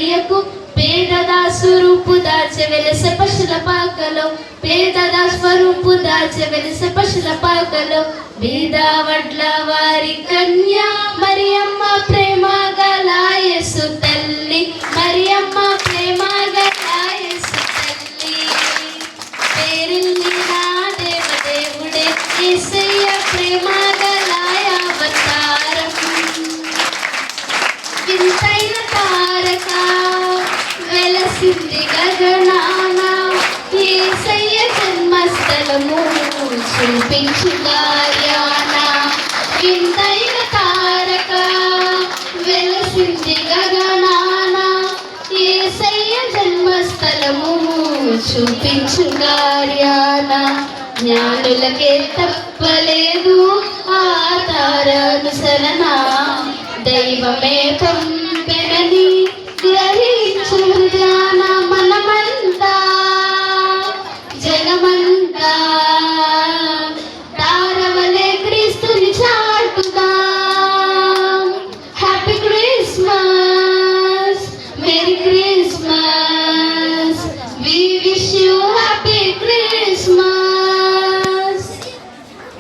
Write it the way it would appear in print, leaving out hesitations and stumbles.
మరియకు పేదదా స్వరూపు దాచె వెలసె పశుల పాకలో పేదదా స్వరూపు దాచె వెలసె పశుల పాకలో బీద వడ్ల వారి కన్య మరియమ్మ ప్రేమ గల యేసు తల్లి మరియమ్మ ప్రేమ గల యేసు తల్లి పేరిల్లి నా దేవదేవుడే యేసయ్య ప్రేమ గల అవతారం వింతైన తారక వెలసింది గగనాన యేసయ్య జన్మస్థలము చూపించు కార్యాన వింతైన తారక వెలసింది గగనాన యేసయ్య జన్మస్థలము చూపించు కార్యాన జ్ఞానులకే తప్పలేదు ఆ తారానుసరణ దైవమే పంపెనని